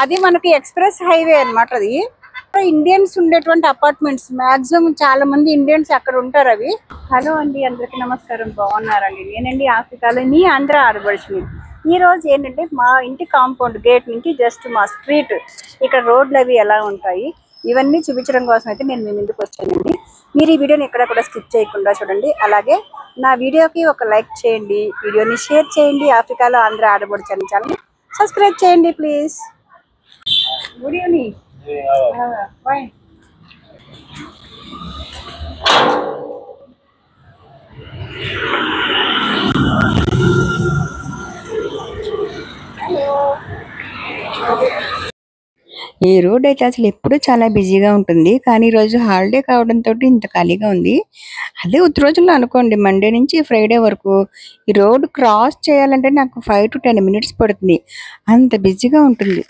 అది మనకి express highway అన్నమాట. అది ఇండియన్స్ ఉండేటువంటి అపార్ట్మెంట్స్, మాక్సిమం చాలా మంది ఇండియన్స్ అక్కడ ఉంటారు అవి. హలో అండి, అందరికి నమస్కారం. బాగున్నారండి? నేనండి ఆఫ్రికాలో మీ ఆంధ్ర ఆడబడుచుని. ఈ రోజు ఏంటంటే మా ఇంటి కాంపౌండ్ గేట్ నుంచి జస్ట్ మా స్ట్రీట్ ఇక్కడ రోడ్లు అవి ఎలా ఉంటాయి ఇవన్నీ చూపించడం కోసం అయితే నేను మీ ముందుకు వచ్చానండి. మీరు ఈ వీడియోని ఎక్కడ కూడా స్కిప్ చేయకుండా చూడండి. అలాగే నా వీడియోకి ఒక లైక్ చేయండి, వీడియోని షేర్ చేయండి. ఆఫ్రికాలో ఆంధ్ర ఆడబడుచు అని ఛానల్ సబ్స్క్రైబ్ చేయండి ప్లీజ్. Good evening. Fine. ఈ రోడ్ అయితే అసలు ఎప్పుడు చాలా బిజీగా ఉంటుంది, కానీ ఈరోజు హాలిడే కావడంతో ఇంత ఖాళీగా ఉంది. అదే ఉత్త రోజుల్లో అనుకోండి, మండే నుంచి ఫ్రైడే వరకు ఈ రోడ్ క్రాస్ చేయాలంటే నాకు 5 to 10 minutes పడుతుంది. అంత బిజీగా ఉంటుంది.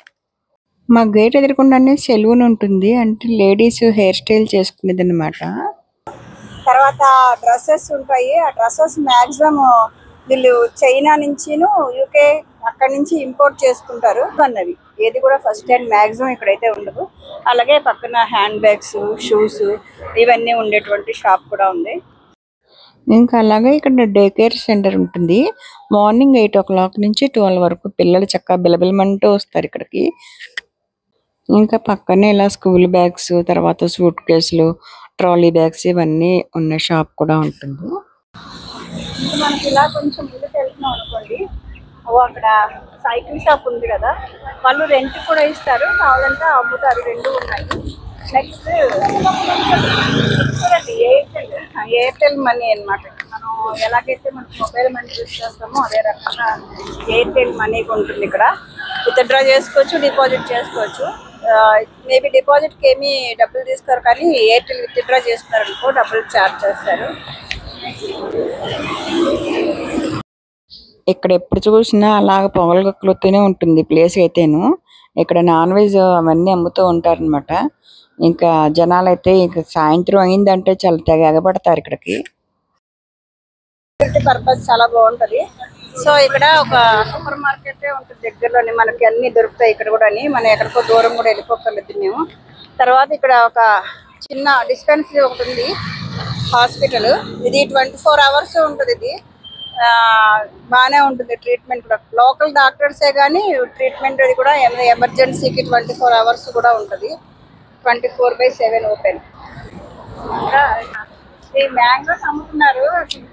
మా గేట్ ఎదురుకుండానే సెలూన్ ఉంటుంది, అంటే లేడీస్ హెయిర్ స్టైల్ చేసుకునేది అనమాట. తర్వాత డ్రెస్సెస్ ఉంటాయి. ఆ డ్రెస్సెస్ మ్యాక్సిమం వీళ్ళు చైనా నుంచి, యూకే అక్కడి నుంచి ఇంపోర్ట్ చేసుకుంటారు అన్నది. ఏది కూడా ఫస్ట్ హ్యాండ్ మ్యాక్సిమం ఇక్కడైతే ఉండదు. అలాగే పక్కన హ్యాండ్ బ్యాగ్స్, షూస్ ఇవన్నీ ఉండేటువంటి షాప్ కూడా ఉంది. ఇంకా అలాగే ఇక్కడ డే కేర్ సెంటర్ ఉంటుంది. మార్నింగ్ 8 o'clock నుంచి 12 వరకు పిల్లలు చక్కగా బిలబిలమంటూ వస్తారు ఇక్కడికి. ఇంకా పక్కనే ఇలా స్కూల్ బ్యాగ్స్, తర్వాత సూట్ కేసులు, ట్రాలీ బ్యాగ్స్ ఇవన్నీ ఉన్న షాప్ కూడా ఉంటుంది. ఇంకా మనకి ఇలా కొంచెం ముందుకు వెళ్తున్నాం అనుకోండి, అక్కడ సైకిల్ షాప్ ఉంది కదా, వాళ్ళు రెంట్ కూడా ఇస్తారు, కావాలంటే అమ్ముతారు, రెండు ఉన్నాయి. నెక్స్ట్ చూడండి, ఎయిర్టెల్ మనీ అన్నమాట. మనం ఎలాగైతే మనకి మొబైల్ మనీ యూజ్ చేస్తామో అదే రకంగా ఎయిర్టెల్ మనీ ఉంటుంది. ఇక్కడ విత్డ్రా చేసుకోవచ్చు, డిపాజిట్ చేసుకోవచ్చు. మేబీ డిపాజిట్కి ఏమీ డబ్బులు తీసుకోరు, కానీ ఎయిర్టెల్ విత్డ్రా చేస్తున్నారు అనుకో డబ్బులు ఛార్జ్ చేస్తారు. ఇక్కడ ఎప్పుడు చూసినా అలాగ పొగలగొక్కులతోనే ఉంటుంది ప్లేస్ అయితేను. ఇక్కడ నాన్ వెజ్ అవన్నీ అమ్ముతూ ఉంటారనమాట. ఇంకా జనాలు అయితే ఇంకా సాయంత్రం అయిందంటే చాలా తెగ ఎగబడతారు ఇక్కడికి. పర్పస్ చాలా బాగుంటది. సో ఇక్కడ ఒక సూపర్ మార్కెట్ ఉంటుంది దగ్గరలోని, మనకి అన్ని దొరుకుతాయి ఇక్కడ కూడా. మనం ఎక్కడికో దూరం కూడా వెళ్ళిపోగలదు మేము. తర్వాత ఇక్కడ ఒక చిన్న డిస్పెన్సరీ ఒకటి ఉంది, హాస్పిటల్. ఇది 24 hours ఉంటుంది. ఇది బాగానే ఉంటుంది ట్రీట్మెంట్ కూడా. లోకల్ డాక్టర్సే కానీ ట్రీట్మెంట్ అది కూడా ఎమర్జెన్సీకి 24 hours కూడా ఉంటుంది. 24/7 ఓపెన్. ఈ మ్యాంగోస్ అమ్ముతున్నారు,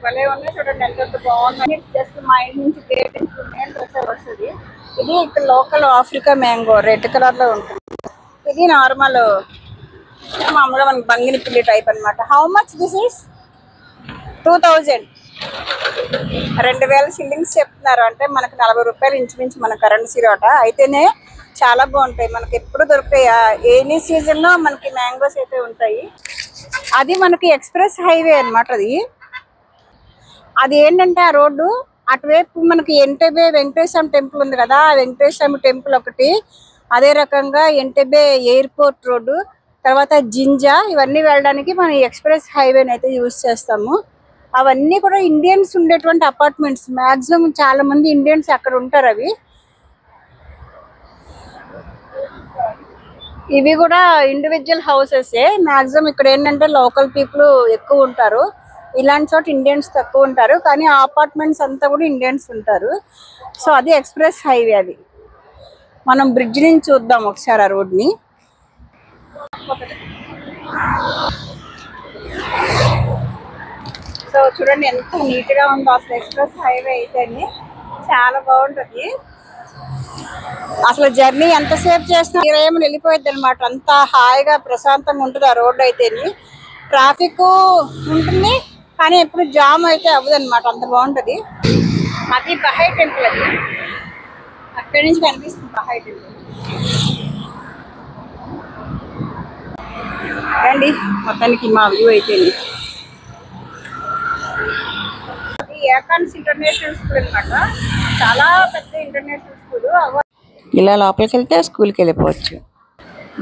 భలే ఉన్నాయి చూడండి, ఎంత బాగుంది. జస్ట్ మా ఇంటి నుంచి గేట్ నుంచి వస్తుంది. ఇది ఇక్కడ local Africa mango, red colour లో ఉంటుంది. ఇది నార్మల్ మామూలుగా మనకి బంగినపల్లి టైప్ అనమాట. How much this is? 2000, 2000 shillings చెప్తున్నారు. అంటే మనకు 40 రూపాయలు ఇంచుమించు మన కరెన్సీ రోట. అయితేనే చాలా బాగుంటాయి, మనకి ఎప్పుడు దొరుకుతాయి. ఎనీ సీజన్ లో మనకి మ్యాంగోస్ అయితే ఉంటాయి. అది మనకి ఎక్స్ప్రెస్ హైవే అనమాట. అది ఏంటంటే ఆ రోడ్డు అటువైపు మనకి ఎంటెబే వెంకటేశ్వర టెంపుల్ ఉంది కదా, ఆ వెంకటేశ్వర టెంపుల్ ఒకటి, అదే రకంగా ఎంటెబే ఎయిర్పోర్ట్ రోడ్డు, తర్వాత జింజా, ఇవన్నీ వెళ్ళడానికి మనం ఎక్స్ప్రెస్ హైవేని అయితే యూజ్ చేస్తాము. అవన్నీ కూడా ఇండియన్స్ ఉండేటువంటి అపార్ట్మెంట్స్, మ్యాక్సిమం చాలా మంది ఇండియన్స్ అక్కడ ఉంటారు అవి. ఇవి కూడా ఇండివిజువల్ హౌసెస్. మ్యాక్సిమం ఇక్కడ ఏంటంటే లోకల్ పీపుల్ ఎక్కువ ఉంటారు, ఇలాంటి చోట ఇండియన్స్ తక్కువ ఉంటారు, కానీ ఆ అపార్ట్మెంట్స్ అంతా కూడా ఇండియన్స్ ఉంటారు. సో అది ఎక్స్ప్రెస్ హైవే. అది మనం బ్రిడ్జ్ నుంచి చూద్దాం ఒకసారి ఆ రోడ్ని. సో చూడండి ఎంత నీట్గా ఉందో అసలు ఎక్స్ప్రెస్ హైవే అయితే, చాలా బాగుంటుంది. అసలు జర్నీ ఎంతసేపు చేసినా 20 minutes వెళ్ళిపోయింది అనమాట. అంత హాయిగా ప్రశాంతంగా ఉంటుంది ఆ రోడ్డు అయితేని. ట్రాఫిక్ ఉంటుంది, కానీ ఎప్పుడు జామ్ అయితే అవ్వదు అనమాట, అంత బాగుంటుంది. అది బహాయ్ టెంపుల్. అది అక్కడి నుంచి కనిపిస్తుంది బహాయ్ టెంపుల్. రండి మొత్తానికి మా వ్యూ అయితేని. అది ఏకాన్స్ ఇంటర్నేషనల్ స్కూల్ అనమాట, చాలా పెద్ద ఇంటర్నేషనల్ స్కూల్. ఇలా లోపలికి వెళ్తే స్కూల్కి వెళ్ళిపోవచ్చు.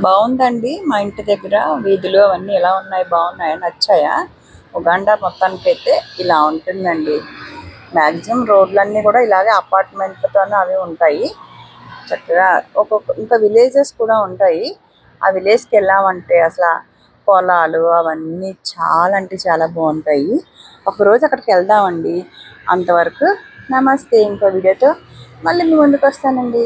బాగుందండి. మా ఇంటి దగ్గర వీధులు అవన్నీ ఎలా ఉన్నాయి, బాగున్నాయా, నచ్చాయా? ఉగాండా మొత్తానికి అయితే ఇలా ఉంటుందండి. మ్యాక్సిమం రోడ్లన్నీ కూడా ఇలాగే అపార్ట్మెంట్లతోనే అవి ఉంటాయి. చక్కగా ఇంకా విలేజెస్ కూడా ఉంటాయి. ఆ విలేజ్కి వెళ్ళామంటే అసలు పొలాలు అవన్నీ చాలా అంటే చాలా బాగుంటాయి. ఒకరోజు అక్కడికి వెళ్దామండి. అంతవరకు నమస్తే. ఇంకో వీడియోతో మళ్ళీ మీ ముందుకు వస్తానండి.